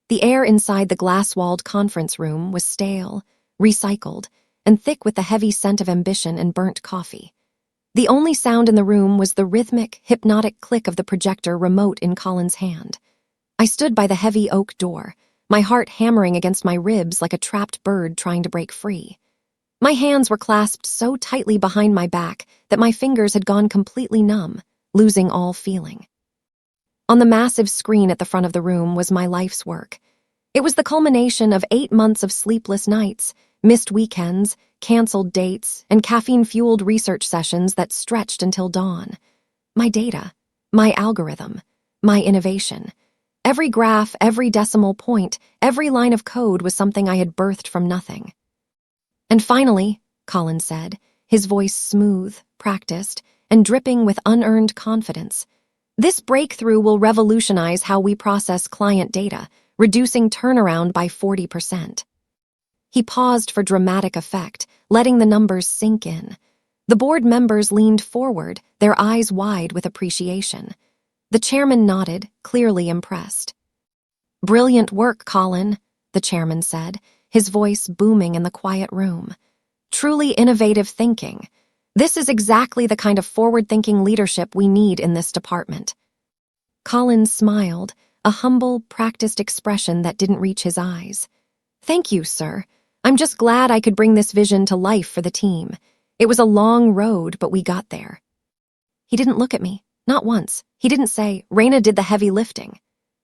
The air inside the glass-walled conference room was stale, recycled, and thick with the heavy scent of ambition and burnt coffee. The only sound in the room was the rhythmic, hypnotic click of the projector remote in Colin's hand. I stood by the heavy oak door, my heart hammering against my ribs like a trapped bird trying to break free. My hands were clasped so tightly behind my back that my fingers had gone completely numb, losing all feeling. On the massive screen at the front of the room was my life's work. It was the culmination of 8 months of sleepless nights, missed weekends, canceled dates, and caffeine-fueled research sessions that stretched until dawn. My data, my algorithm, my innovation. Every graph, every decimal point, every line of code was something I had birthed from nothing. And finally, Colin said, his voice smooth, practiced, and dripping with unearned confidence, this breakthrough will revolutionize how we process client data, reducing turnaround by 40%. He paused for dramatic effect, letting the numbers sink in. The board members leaned forward, their eyes wide with appreciation. The chairman nodded, clearly impressed. "Brilliant work, Colin," the chairman said, his voice booming in the quiet room. "Truly innovative thinking. This is exactly the kind of forward-thinking leadership we need in this department." Colin smiled, a humble, practiced expression that didn't reach his eyes. "Thank you, sir. I'm just glad I could bring this vision to life for the team. It was a long road, but we got there." He didn't look at me, not once. He didn't say, "Raina did the heavy lifting."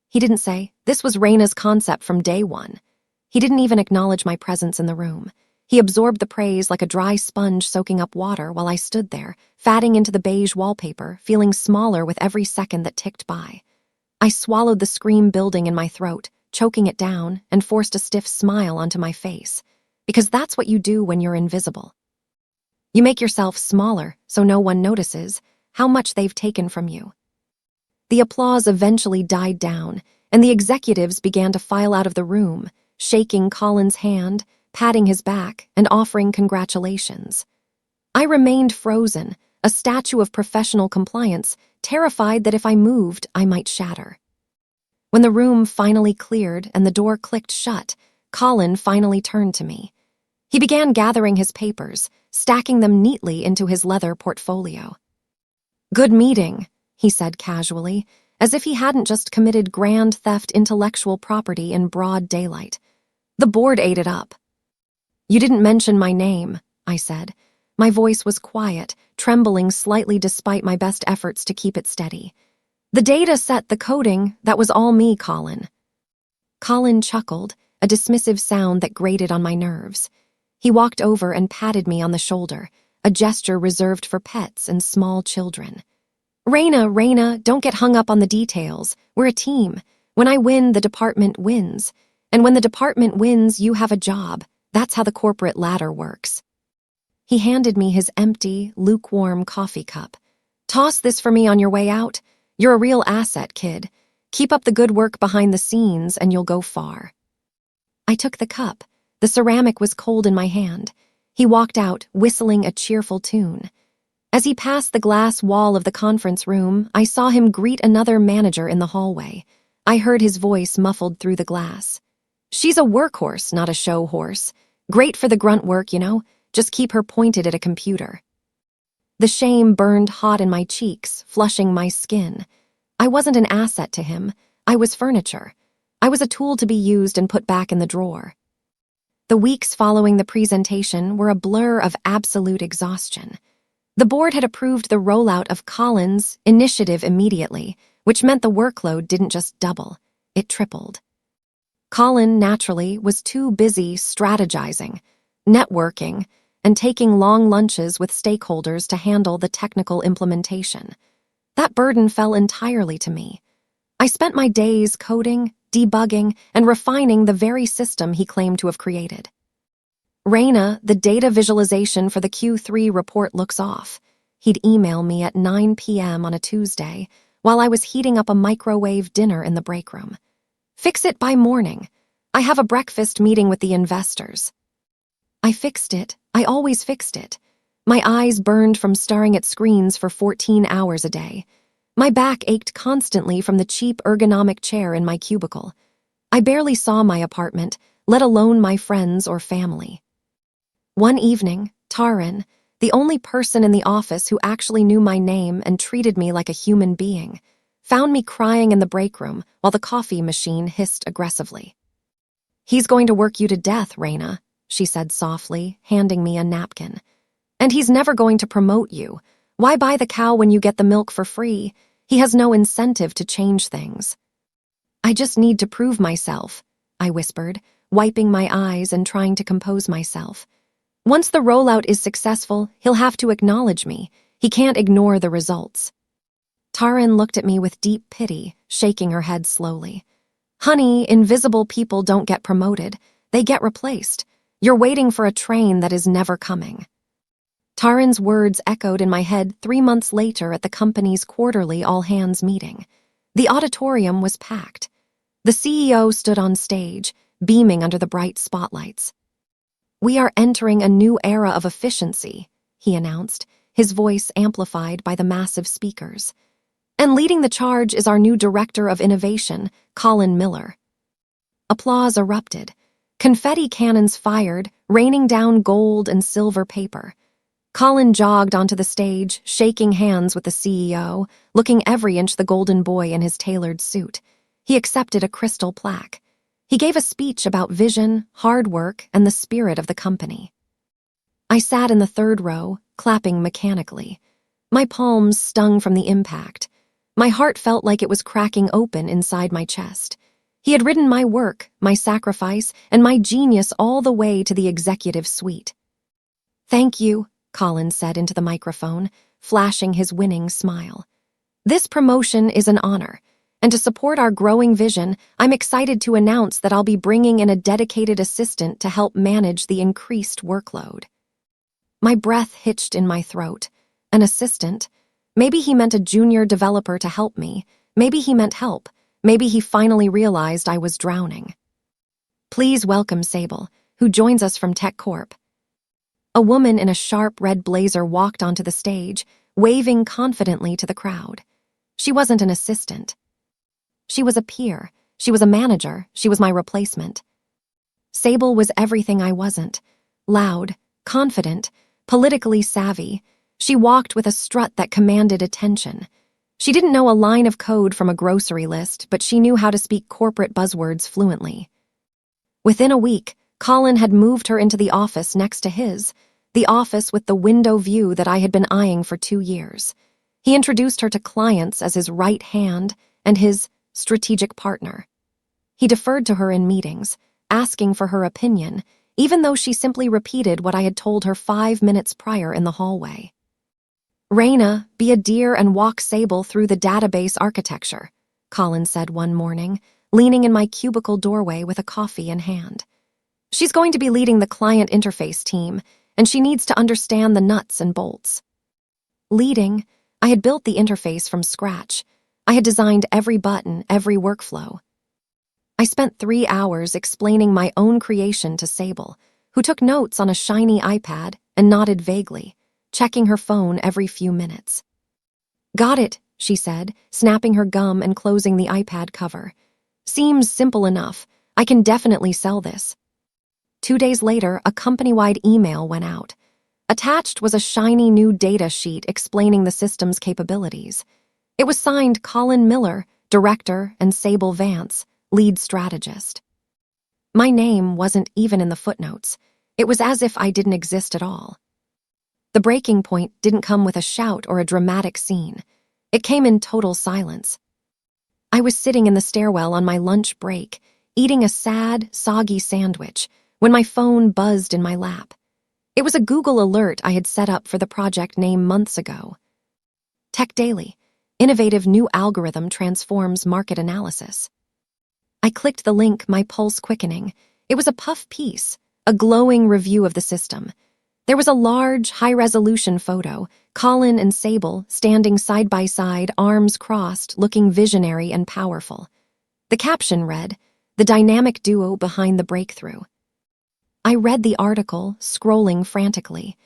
He didn't say, "This was Raina's concept from day one." He didn't even acknowledge my presence in the room. He absorbed the praise like a dry sponge soaking up water while I stood there, fatting into the beige wallpaper, feeling smaller with every second that ticked by. I swallowed the scream building in my throat, choking it down, and forced a stiff smile onto my face. Because that's what you do when you're invisible. You make yourself smaller so no one notices how much they've taken from you. The applause eventually died down, and the executives began to file out of the room, shaking Colin's hand, patting his back, and offering congratulations. I remained frozen, a statue of professional compliance, terrified that if I moved, I might shatter. When the room finally cleared and the door clicked shut, Colin finally turned to me. He began gathering his papers, stacking them neatly into his leather portfolio. "Good meeting," he said casually, as if he hadn't just committed grand theft intellectual property in broad daylight. The board ate it up. "You didn't mention my name," I said. My voice was quiet, trembling slightly despite my best efforts to keep it steady. "The data set the coding, that was all me, Colin." Colin chuckled, a dismissive sound that grated on my nerves. He walked over and patted me on the shoulder, a gesture reserved for pets and small children. Raina, don't get hung up on the details. We're a team. When I win, the department wins. And when the department wins, you have a job. That's how the corporate ladder works." He handed me his empty, lukewarm coffee cup. "Toss this for me on your way out. You're a real asset, kid. Keep up the good work behind the scenes and you'll go far." I took the cup. The ceramic was cold in my hand. He walked out, whistling a cheerful tune. As he passed the glass wall of the conference room, I saw him greet another manager in the hallway. I heard his voice muffled through the glass. "She's a workhorse, not a show horse. Great for the grunt work, you know. Just keep her pointed at a computer." The shame burned hot in my cheeks, flushing my skin. I wasn't an asset to him. I was furniture. I was a tool to be used and put back in the drawer. The weeks following the presentation were a blur of absolute exhaustion. The board had approved the rollout of Colin's initiative immediately, which meant the workload didn't just double, it tripled. Colin, naturally, was too busy strategizing, networking, and taking long lunches with stakeholders to handle the technical implementation. That burden fell entirely to me. I spent my days coding, debugging, and refining the very system he claimed to have created. "Raina, the data visualization for the Q3 report looks off." He'd email me at 9 p.m. on a Tuesday while I was heating up a microwave dinner in the break room. "Fix it by morning. I have a breakfast meeting with the investors." I fixed it. I always fixed it. My eyes burned from staring at screens for 14 hours a day. My back ached constantly from the cheap ergonomic chair in my cubicle. I barely saw my apartment, let alone my friends or family. One evening, Taryn, the only person in the office who actually knew my name and treated me like a human being, found me crying in the break room while the coffee machine hissed aggressively. "He's going to work you to death, Raina," she said softly, handing me a napkin. "And he's never going to promote you. Why buy the cow when you get the milk for free? He has no incentive to change things." "I just need to prove myself," I whispered, wiping my eyes and trying to compose myself. "Once the rollout is successful, he'll have to acknowledge me. He can't ignore the results." Taryn looked at me with deep pity, shaking her head slowly. "Honey, invisible people don't get promoted. They get replaced. You're waiting for a train that is never coming." Taryn's words echoed in my head 3 months later at the company's quarterly all-hands meeting. The auditorium was packed. The CEO stood on stage, beaming under the bright spotlights. "We are entering a new era of efficiency," he announced, his voice amplified by the massive speakers. "And leading the charge is our new Director of Innovation, Colin Miller." Applause erupted. Confetti cannons fired, raining down gold and silver paper. Colin jogged onto the stage, shaking hands with the CEO, looking every inch the golden boy in his tailored suit. He accepted a crystal plaque. He gave a speech about vision, hard work, and the spirit of the company. I sat in the third row, clapping mechanically. My palms stung from the impact. My heart felt like it was cracking open inside my chest. He had ridden my work, my sacrifice, and my genius all the way to the executive suite. "Thank you," Colin said into the microphone, flashing his winning smile. "This promotion is an honor, and to support our growing vision, I'm excited to announce that I'll be bringing in a dedicated assistant to help manage the increased workload." My breath hitched in my throat. An assistant? Maybe he meant a junior developer to help me. Maybe he meant help. Maybe he finally realized I was drowning. "Please welcome Sable, who joins us from TechCorp." A woman in a sharp red blazer walked onto the stage, waving confidently to the crowd. She wasn't an assistant. She was a peer. She was a manager. She was my replacement. Sable was everything I wasn't. Loud, confident, politically savvy. She walked with a strut that commanded attention. She didn't know a line of code from a grocery list, but she knew how to speak corporate buzzwords fluently. Within a week, Colin had moved her into the office next to his, the office with the window view that I had been eyeing for 2 years. He introduced her to clients as his right hand and his strategic partner. He deferred to her in meetings, asking for her opinion, even though she simply repeated what I had told her 5 minutes prior in the hallway. "Raina, be a dear and walk Sable through the database architecture," Colin said one morning, leaning in my cubicle doorway with a coffee in hand. "She's going to be leading the client interface team, and she needs to understand the nuts and bolts." Leading, I had built the interface from scratch. I had designed every button, every workflow. I spent 3 hours explaining my own creation to Sable, who took notes on a shiny iPad and nodded vaguely, checking her phone every few minutes. "Got it," she said, snapping her gum and closing the iPad cover. "Seems simple enough. I can definitely sell this." 2 days later, a company-wide email went out. Attached was a shiny new data sheet explaining the system's capabilities. It was signed Colin Miller, Director, and Sable Vance, Lead Strategist. My name wasn't even in the footnotes. It was as if I didn't exist at all. The breaking point didn't come with a shout or a dramatic scene. It came in total silence. I was sitting in the stairwell on my lunch break, eating a sad, soggy sandwich, when my phone buzzed in my lap. It was a Google alert I had set up for the project name months ago. Tech Daily. Innovative new algorithm transforms market analysis. I clicked the link, my pulse quickening. It was a puff piece, a glowing review of the system. There was a large, high-resolution photo, Colin and Sable standing side by side, arms crossed, looking visionary and powerful. The caption read, "The dynamic duo behind the breakthrough." I read the article, scrolling frantically.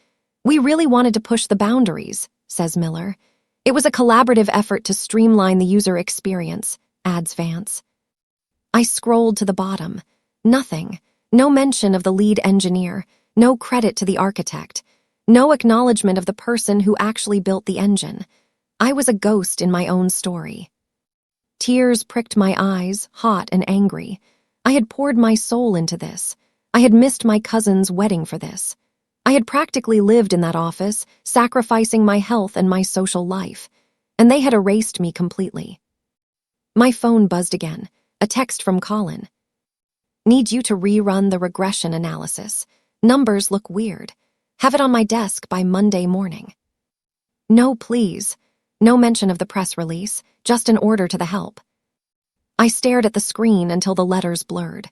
"We really wanted to push the boundaries," says Miller. "It was a collaborative effort to streamline the user experience," adds Vance. I scrolled to the bottom. Nothing. No mention of the lead engineer, no credit to the architect, no acknowledgement of the person who actually built the engine. I was a ghost in my own story. Tears pricked my eyes, hot and angry. I had poured my soul into this. I had missed my cousin's wedding for this. I had practically lived in that office, sacrificing my health and my social life, and they had erased me completely. My phone buzzed again, a text from Colin. Need you to rerun the regression analysis. Numbers look weird. Have it on my desk by Monday morning. No, please. No mention of the press release, just an order to the help. I stared at the screen until the letters blurred.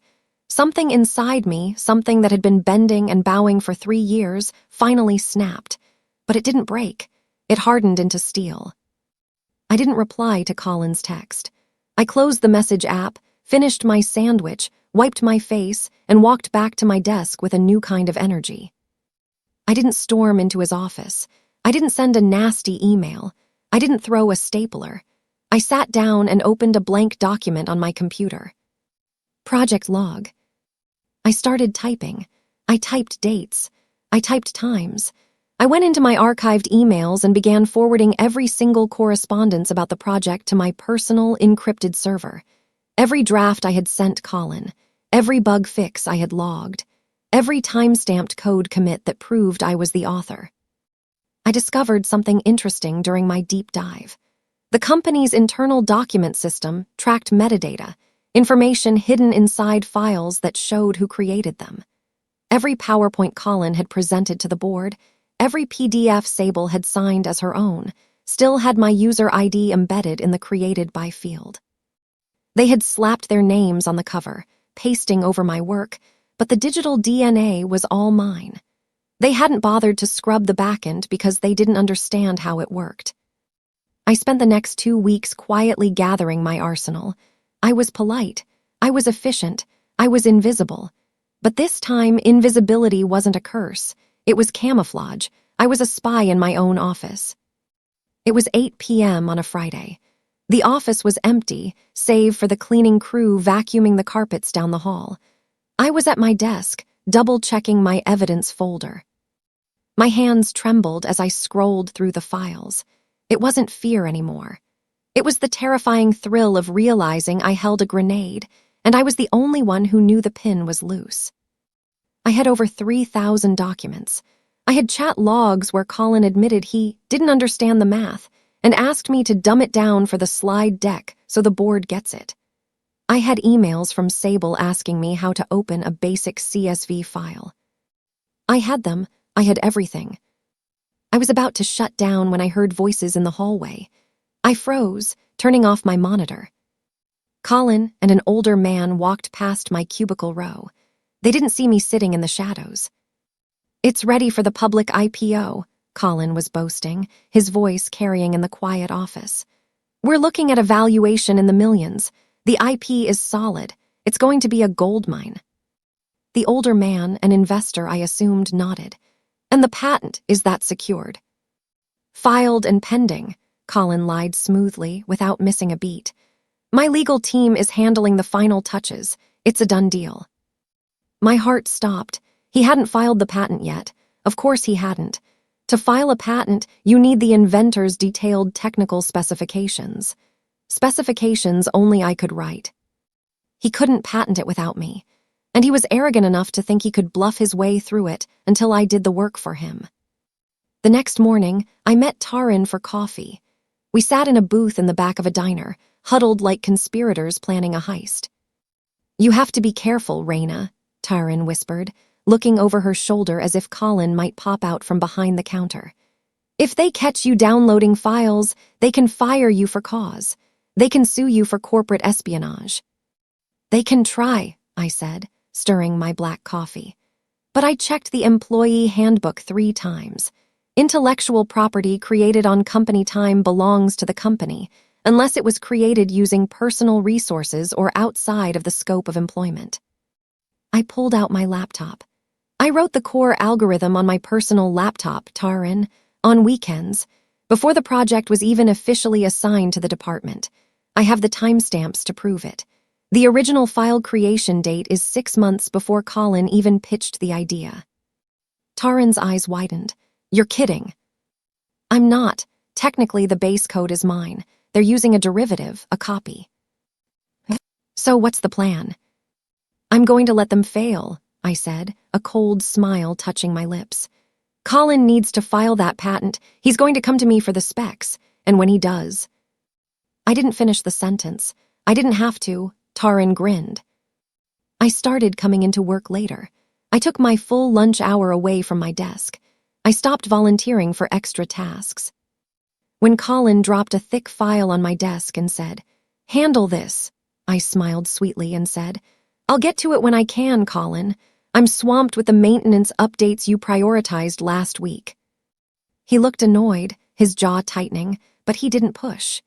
Something inside me, something that had been bending and bowing for 3 years, finally snapped. But it didn't break. It hardened into steel. I didn't reply to Colin's text. I closed the message app, finished my sandwich, wiped my face, and walked back to my desk with a new kind of energy. I didn't storm into his office. I didn't send a nasty email. I didn't throw a stapler. I sat down and opened a blank document on my computer. Project log. I started typing. I typed dates. I typed times. I went into my archived emails and began forwarding every single correspondence about the project to my personal, encrypted server. Every draft I had sent Colin. Every bug fix I had logged. Every time-stamped code commit that proved I was the author. I discovered something interesting during my deep dive. The company's internal document system tracked metadata, information hidden inside files that showed who created them. Every PowerPoint Colin had presented to the board, every PDF Sable had signed as her own, still had my user ID embedded in the created by field. They had slapped their names on the cover, pasting over my work, but the digital DNA was all mine. They hadn't bothered to scrub the backend because they didn't understand how it worked. I spent the next 2 weeks quietly gathering my arsenal. I was polite. I was efficient. I was invisible. But this time, invisibility wasn't a curse. It was camouflage. I was a spy in my own office. It was 8 p.m. on a Friday. The office was empty, save for the cleaning crew vacuuming the carpets down the hall. I was at my desk, double-checking my evidence folder. My hands trembled as I scrolled through the files. It wasn't fear anymore. It was the terrifying thrill of realizing I held a grenade, and I was the only one who knew the pin was loose. I had over 3,000 documents. I had chat logs where Colin admitted he didn't understand the math and asked me to dumb it down for the slide deck so the board gets it. I had emails from Sable asking me how to open a basic CSV file. I had them. I had everything. I was about to shut down when I heard voices in the hallway. I froze, turning off my monitor. Colin and an older man walked past my cubicle row. They didn't see me sitting in the shadows. "It's ready for the public IPO," Colin was boasting, his voice carrying in the quiet office. "We're looking at a valuation in the millions. The IP is solid. It's going to be a gold mine." The older man, an investor I assumed, nodded. "And the patent, is that secured?" "Filed and pending," Colin lied smoothly, without missing a beat. "My legal team is handling the final touches. It's a done deal." My heart stopped. He hadn't filed the patent yet. Of course he hadn't. To file a patent, you need the inventor's detailed technical specifications. Specifications only I could write. He couldn't patent it without me, and he was arrogant enough to think he could bluff his way through it until I did the work for him. The next morning, I met Taran for coffee. We sat in a booth in the back of a diner, huddled like conspirators planning a heist. "You have to be careful, Raina," Taran whispered, looking over her shoulder as if Colin might pop out from behind the counter. "If they catch you downloading files, they can fire you for cause. They can sue you for corporate espionage." "They can try," I said, stirring my black coffee. But I checked the employee handbook 3 times. Intellectual property created on company time belongs to the company, unless it was created using personal resources or outside of the scope of employment. I pulled out my laptop. "I wrote the core algorithm on my personal laptop, Taran, on weekends, before the project was even officially assigned to the department. I have the timestamps to prove it. The original file creation date is 6 months before Colin even pitched the idea. Taryn's eyes widened. You're kidding. I'm not. Technically, the base code is mine. They're using a derivative, a copy. So what's the plan? I'm going to let them fail, I said, a cold smile touching my lips. Colin needs to file that patent. He's going to come to me for the specs, and when he does... I didn't finish the sentence. I didn't have to. Taryn grinned. I started coming into work later. I took my full lunch hour away from my desk. I stopped volunteering for extra tasks. When Colin dropped a thick file on my desk and said, "Handle this," I smiled sweetly and said, "I'll get to it when I can, Colin. I'm swamped with the maintenance updates you prioritized last week." He looked annoyed, his jaw tightening, but he didn't push.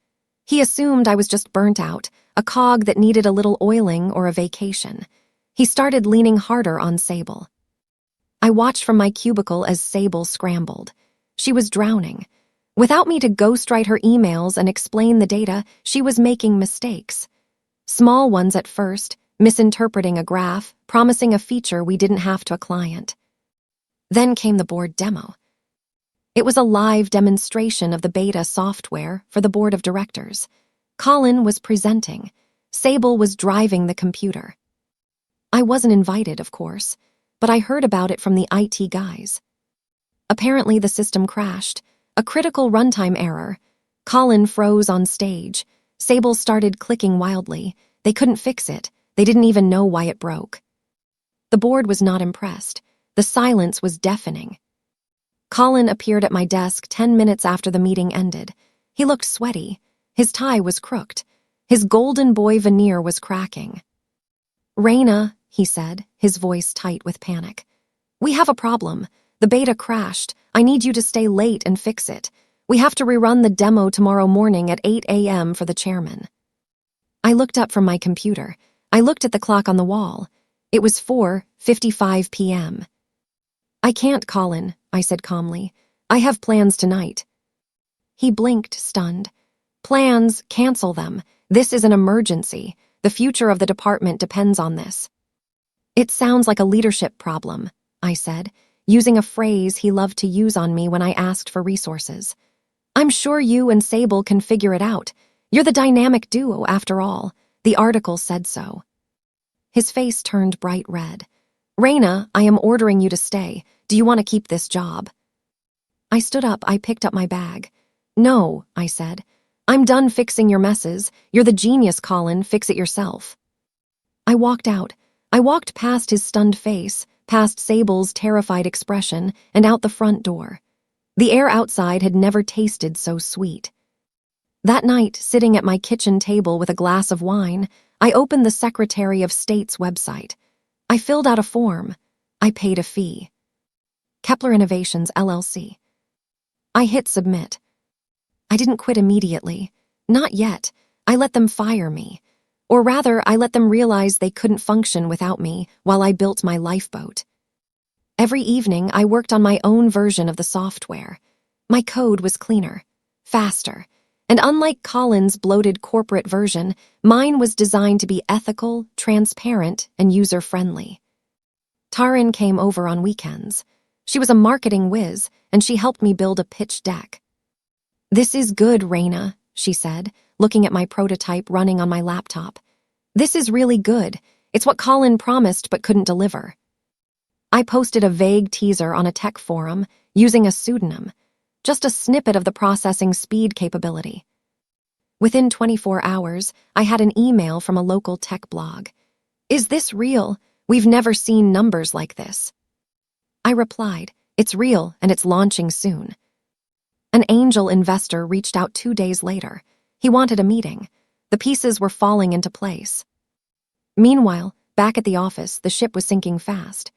He assumed I was just burnt out, a cog that needed a little oiling or a vacation. He started leaning harder on Sable. I watched from my cubicle as Sable scrambled. She was drowning. Without me to ghostwrite her emails and explain the data, she was making mistakes. Small ones at first, misinterpreting a graph, promising a feature we didn't have to a client. Then came the board demo. It was a live demonstration of the beta software for the board of directors. Colin was presenting. Sable was driving the computer. I wasn't invited, of course, but I heard about it from the IT guys. Apparently the system crashed. A critical runtime error. Colin froze on stage. Sable started clicking wildly. They couldn't fix it. They didn't even know why it broke. The board was not impressed. The silence was deafening. Colin appeared at my desk 10 minutes after the meeting ended. He looked sweaty. His tie was crooked. His golden boy veneer was cracking. "Raina," he said, his voice tight with panic. "We have a problem. The beta crashed. I need you to stay late and fix it. We have to rerun the demo tomorrow morning at 8 a.m. for the chairman." I looked up from my computer. I looked at the clock on the wall. It was 4:55 p.m. "I can't, Colin," I said calmly. "I have plans tonight." He blinked, stunned. "Plans, cancel them. This is an emergency. The future of the department depends on this." "It sounds like a leadership problem," I said, using a phrase he loved to use on me when I asked for resources. "I'm sure you and Sable can figure it out. You're the dynamic duo, after all. The article said so." His face turned bright red. "Raina, I am ordering you to stay. Do you want to keep this job?" I stood up. I picked up my bag. "No," I said. "I'm done fixing your messes. You're the genius, Colin. Fix it yourself." I walked out. I walked past his stunned face, past Sable's terrified expression, and out the front door. The air outside had never tasted so sweet. That night, sitting at my kitchen table with a glass of wine, I opened the Secretary of State's website. I filled out a form. I paid a fee. Kepler Innovations, LLC. I hit submit. I didn't quit immediately. Not yet. I let them fire me. Or rather, I let them realize they couldn't function without me while I built my lifeboat. Every evening, I worked on my own version of the software. My code was cleaner, faster, and unlike Colin's bloated corporate version, mine was designed to be ethical, transparent, and user-friendly. Taryn came over on weekends. She was a marketing whiz, and she helped me build a pitch deck. "This is good, Raina," she said, looking at my prototype running on my laptop. "This is really good. It's what Colin promised but couldn't deliver." I posted a vague teaser on a tech forum, using a pseudonym, just a snippet of the processing speed capability. Within 24 hours, I had an email from a local tech blog. "Is this real? We've never seen numbers like this." I replied, "It's real and it's launching soon." An angel investor reached out 2 days later. He wanted a meeting. The pieces were falling into place. Meanwhile, back at the office, the ship was sinking fast.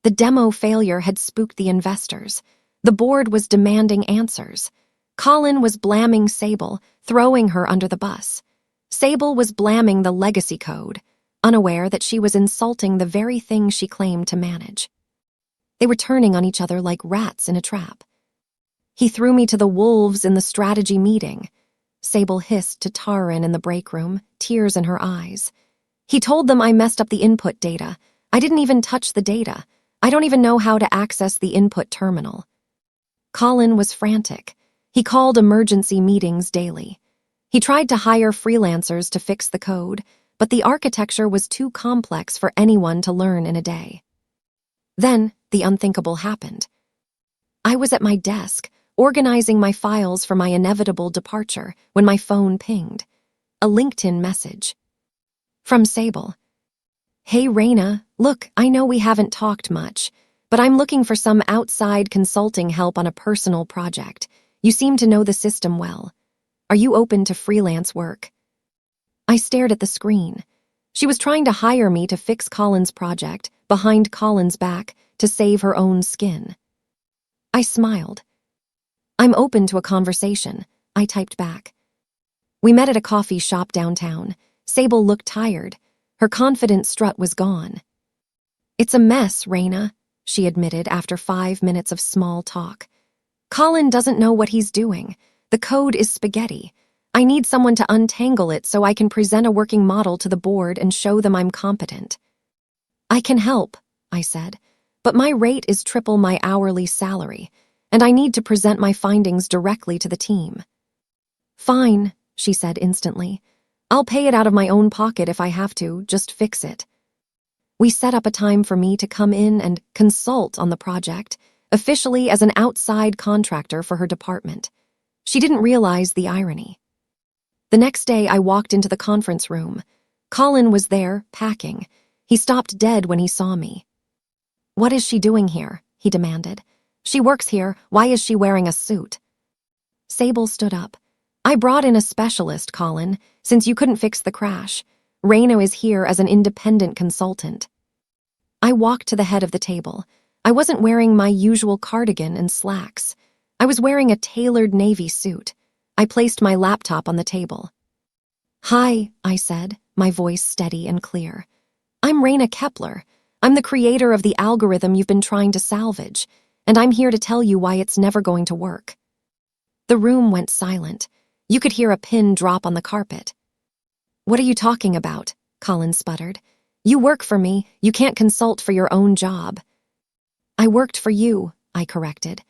The demo failure had spooked the investors. The board was demanding answers. Colin was blaming Sable, throwing her under the bus. Sable was blaming the legacy code, unaware that she was insulting the very thing she claimed to manage. They were turning on each other like rats in a trap. "He threw me to the wolves in the strategy meeting," Sable hissed to Taryn in the break room, tears in her eyes. He told them I messed up the input data. I didn't even touch the data. I don't even know how to access the input terminal. Colin was frantic. He called emergency meetings daily. He tried to hire freelancers to fix the code, but the architecture was too complex for anyone to learn in a day. Then, the unthinkable happened. I was at my desk, organizing my files for my inevitable departure, when my phone pinged. A LinkedIn message. From Sable. Hey Raina, look, I know we haven't talked much, but I'm looking for some outside consulting help on a personal project. You seem to know the system well. Are you open to freelance work? I stared at the screen. She was trying to hire me to fix Colin's project, behind Colin's back, to save her own skin. I smiled. I'm open to a conversation, I typed back. We met at a coffee shop downtown. Sable looked tired. Her confident strut was gone. It's a mess, Raina, she admitted after 5 minutes of small talk. Colin doesn't know what he's doing. The code is spaghetti. I need someone to untangle it so I can present a working model to the board and show them I'm competent. I can help, I said, but my rate is triple my hourly salary, and I need to present my findings directly to the team. Fine, she said instantly. I'll pay it out of my own pocket if I have to, just fix it. We set up a time for me to come in and consult on the project, officially as an outside contractor for her department. She didn't realize the irony. The next day I walked into the conference room. Colin was there, packing. He stopped dead when he saw me. What is she doing here? He demanded. She works here. Why is she wearing a suit? Sable stood up. I brought in a specialist, Colin, since you couldn't fix the crash. Raina is here as an independent consultant. I walked to the head of the table. I wasn't wearing my usual cardigan and slacks. I was wearing a tailored navy suit. I placed my laptop on the table. Hi, I said, my voice steady and clear. I'm Raina Kepler. I'm the creator of the algorithm you've been trying to salvage, and I'm here to tell you why it's never going to work. The room went silent. You could hear a pin drop on the carpet. What are you talking about? Colin sputtered. You work for me. You can't consult for your own job. I worked for you, I corrected.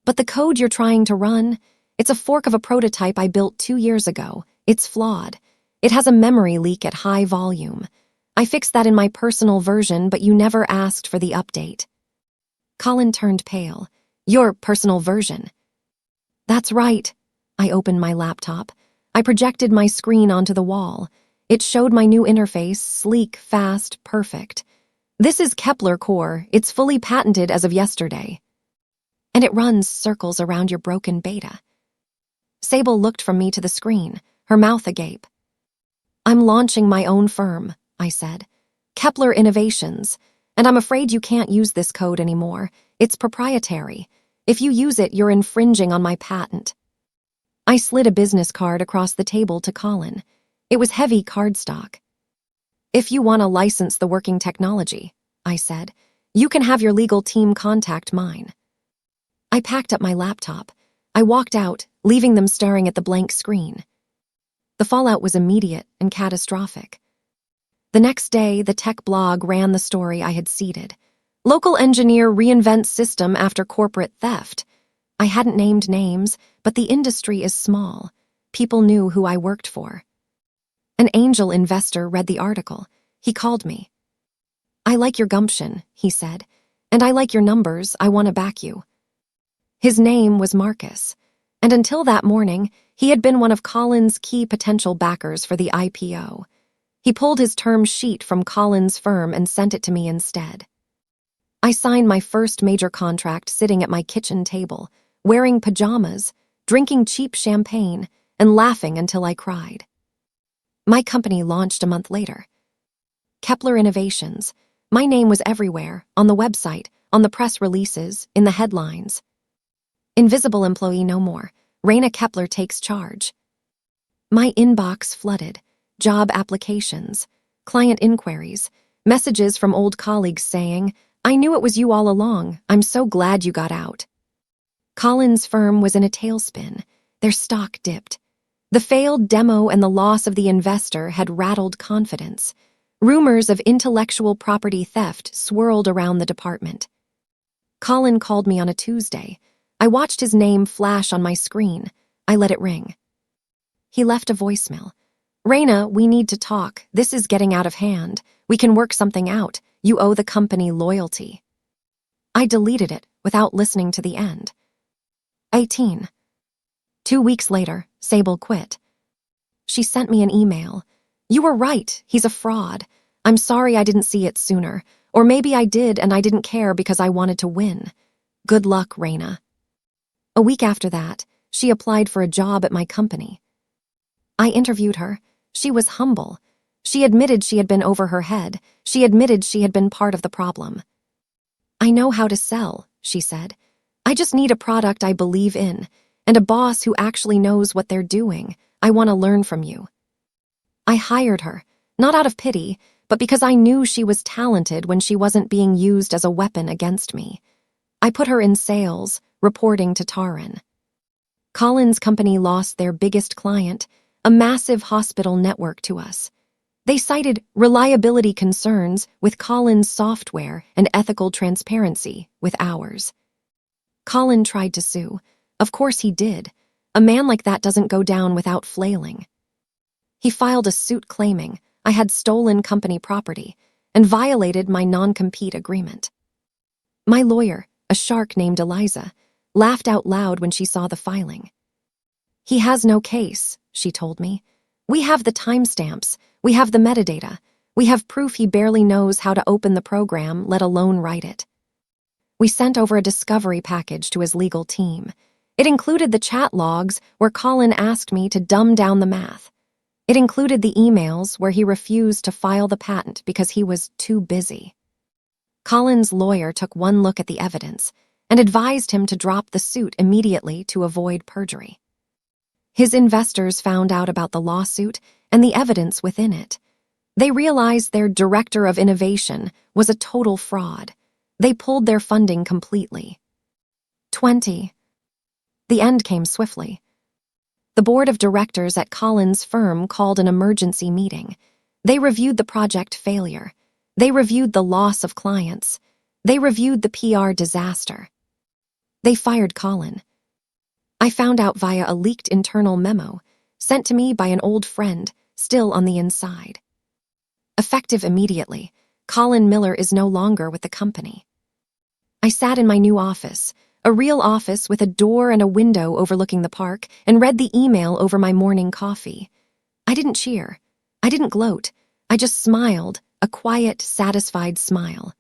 But the code you're trying to run, it's a fork of a prototype I built 2 years ago. It's flawed. It has a memory leak at high volume. I fixed that in my personal version, but you never asked for the update. Colin turned pale. Your personal version. That's right. I opened my laptop. I projected my screen onto the wall. It showed my new interface, sleek, fast, perfect. This is Kepler Core. It's fully patented as of yesterday. And it runs circles around your broken beta. Sable looked from me to the screen, her mouth agape. I'm launching my own firm, I said. Kepler Innovations. And I'm afraid you can't use this code anymore. It's proprietary. If you use it, you're infringing on my patent. I slid a business card across the table to Colin. It was heavy cardstock. If you want to license the working technology, I said, you can have your legal team contact mine. I packed up my laptop. I walked out, leaving them staring at the blank screen. The fallout was immediate and catastrophic. The next day, the tech blog ran the story I had seeded. Local engineer reinvents system after corporate theft. I hadn't named names, but the industry is small. People knew who I worked for. An angel investor read the article. He called me. I like your gumption, he said, and I like your numbers. I want to back you. His name was Marcus, and until that morning, he had been one of Colin's key potential backers for the IPO. He pulled his term sheet from Colin's firm and sent it to me instead. I signed my first major contract sitting at my kitchen table, wearing pajamas, drinking cheap champagne, and laughing until I cried. My company launched a month later. Kepler Innovations. My name was everywhere, on the website, on the press releases, in the headlines. Invisible employee no more. Raina Kepler takes charge. My inbox flooded. Job applications, client inquiries, messages from old colleagues saying, I knew it was you all along. I'm so glad you got out. Colin's firm was in a tailspin. Their stock dipped. The failed demo and the loss of the investor had rattled confidence. Rumors of intellectual property theft swirled around the department. Colin called me on a Tuesday. I watched his name flash on my screen. I let it ring. He left a voicemail. "Raina, we need to talk. This is getting out of hand. We can work something out. You owe the company loyalty." I deleted it without listening to the end. 18. 2 weeks later, Sable quit. She sent me an email. "You were right. He's a fraud. I'm sorry I didn't see it sooner. Or maybe I did and I didn't care because I wanted to win. Good luck, Raina." A week after that, she applied for a job at my company. I interviewed her. She was humble. She admitted she had been over her head. She admitted she had been part of the problem. "I know how to sell," she said. "I just need a product I believe in, and a boss who actually knows what they're doing. I want to learn from you." I hired her, not out of pity, but because I knew she was talented when she wasn't being used as a weapon against me. I put her in sales, reporting to Taryn. Colin's company lost their biggest client, a massive hospital network, to us. They cited reliability concerns with Colin's software and ethical transparency with ours. Colin tried to sue. Of course he did. A man like that doesn't go down without flailing. He filed a suit claiming I had stolen company property and violated my non-compete agreement. My lawyer, a shark named Eliza, laughed out loud when she saw the filing. "He has no case," she told me. "We have the timestamps. We have the metadata. We have proof he barely knows how to open the program, let alone write it." We sent over a discovery package to his legal team. It included the chat logs where Colin asked me to dumb down the math. It included the emails where he refused to file the patent because he was too busy. Colin's lawyer took one look at the evidence and advised him to drop the suit immediately to avoid perjury. His investors found out about the lawsuit and the evidence within it. They realized their director of innovation was a total fraud. They pulled their funding completely. 20. The end came swiftly. The board of directors at Colin's firm called an emergency meeting. They reviewed the project failure. They reviewed the loss of clients. They reviewed the PR disaster. They fired Colin. I found out via a leaked internal memo sent to me by an old friend, still on the inside. Effective immediately, Colin Miller is no longer with the company. I sat in my new office, a real office with a door and a window overlooking the park, and read the email over my morning coffee. I didn't cheer. I didn't gloat. I just smiled, a quiet, satisfied smile.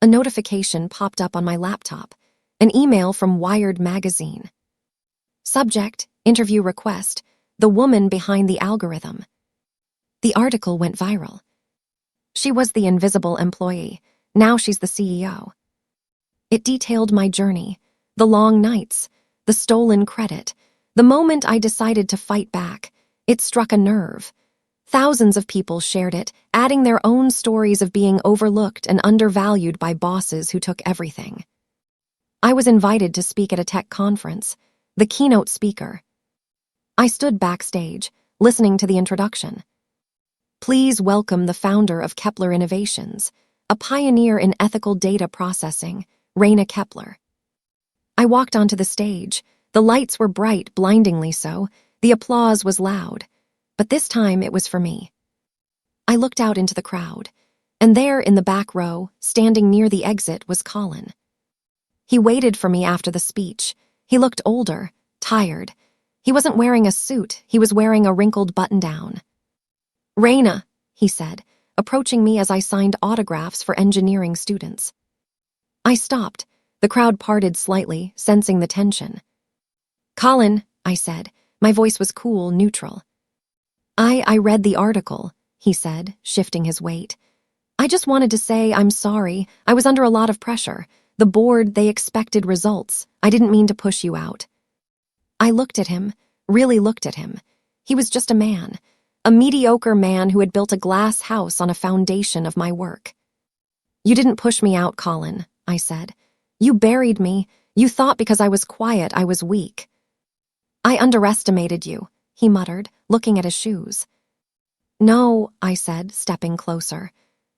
A notification popped up on my laptop, an email from Wired magazine. Subject, interview request, the woman behind the algorithm. The article went viral. She was the invisible employee. Now she's the CEO. It detailed my journey, the long nights, the stolen credit, the moment I decided to fight back. It struck a nerve. Thousands of people shared it, adding their own stories of being overlooked and undervalued by bosses who took everything. I was invited to speak at a tech conference, the keynote speaker. I stood backstage, listening to the introduction. "Please welcome the founder of Kepler Innovations, a pioneer in ethical data processing, Raina Kepler." I walked onto the stage. The lights were bright, blindingly so. The applause was loud. But this time it was for me. I looked out into the crowd, and there in the back row, standing near the exit, was Colin. He waited for me after the speech. He looked older, tired. He wasn't wearing a suit. He was wearing a wrinkled button-down. "Raina," he said, approaching me as I signed autographs for engineering students. I stopped. The crowd parted slightly, sensing the tension. "Colin," I said. My voice was cool, neutral. I read the article," he said, shifting his weight. "I just wanted to say I'm sorry. I was under a lot of pressure. The board, they expected results. I didn't mean to push you out." I looked at him, really looked at him. He was just a man, a mediocre man who had built a glass house on a foundation of my work. "You didn't push me out, Colin," I said. "You buried me. You thought because I was quiet I was weak." "I underestimated you," he muttered, looking at his shoes. No, I said, stepping closer.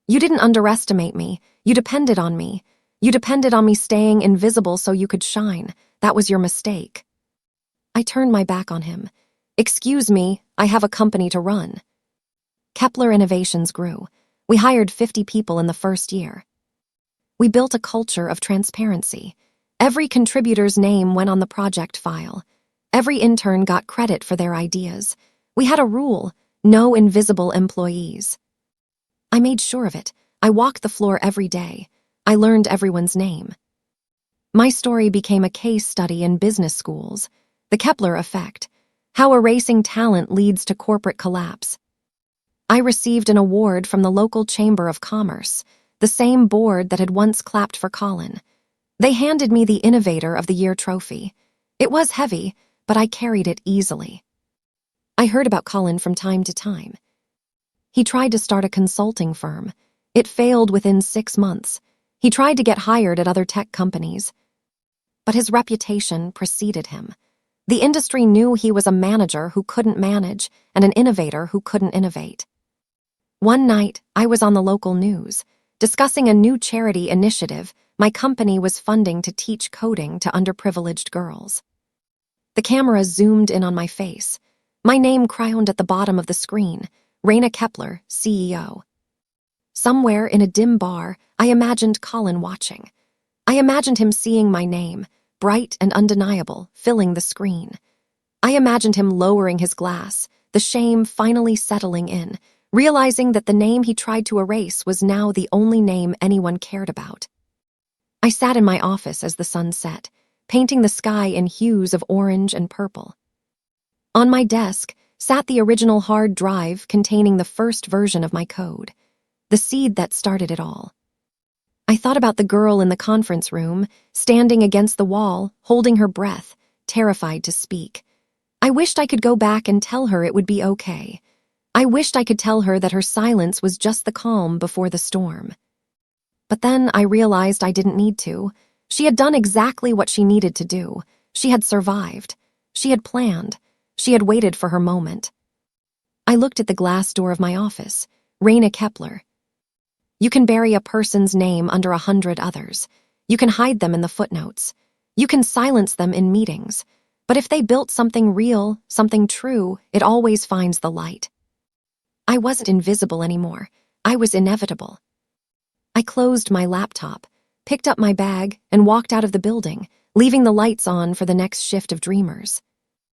You didn't underestimate me. You depended on me. You depended on me staying invisible so you could shine. That was your mistake. I turned my back on him. Excuse me, I have a company to run. Kepler Innovations grew. We hired 50 people in the first year. We built a culture of transparency. Every contributor's name went on the project file. Every intern got credit for their ideas. We had a rule: no invisible employees. I made sure of it. I walked the floor every day. I learned everyone's name. My story became a case study in business schools. The Kepler effect. How erasing talent leads to corporate collapse. I received an award from the local Chamber of Commerce, the same board that had once clapped for Colin. They handed me the Innovator of the Year trophy. It was heavy, but I carried it easily. I heard about Colin from time to time. He tried to start a consulting firm. It failed within 6 months. He tried to get hired at other tech companies. But his reputation preceded him. The industry knew he was a manager who couldn't manage and an innovator who couldn't innovate. One night, I was on the local news, discussing a new charity initiative my company was funding to teach coding to underprivileged girls. The camera zoomed in on my face. My name crowned at the bottom of the screen, Raina Kepler, CEO. Somewhere in a dim bar, I imagined Colin watching. I imagined him seeing my name, bright and undeniable, filling the screen. I imagined him lowering his glass, the shame finally settling in, realizing that the name he tried to erase was now the only name anyone cared about. I sat in my office as the sun set, painting the sky in hues of orange and purple. On my desk sat the original hard drive containing the first version of my code, the seed that started it all. I thought about the girl in the conference room, standing against the wall, holding her breath, terrified to speak. I wished I could go back and tell her it would be okay. I wished I could tell her that her silence was just the calm before the storm. But then I realized I didn't need to. She had done exactly what she needed to do. She had survived. She had planned. She had waited for her moment. I looked at the glass door of my office. Raina Kepler. You can bury a person's name under 100 others. You can hide them in the footnotes. You can silence them in meetings. But if they built something real, something true, it always finds the light. I wasn't invisible anymore. I was inevitable. I closed my laptop, picked up my bag, and walked out of the building, leaving the lights on for the next shift of dreamers.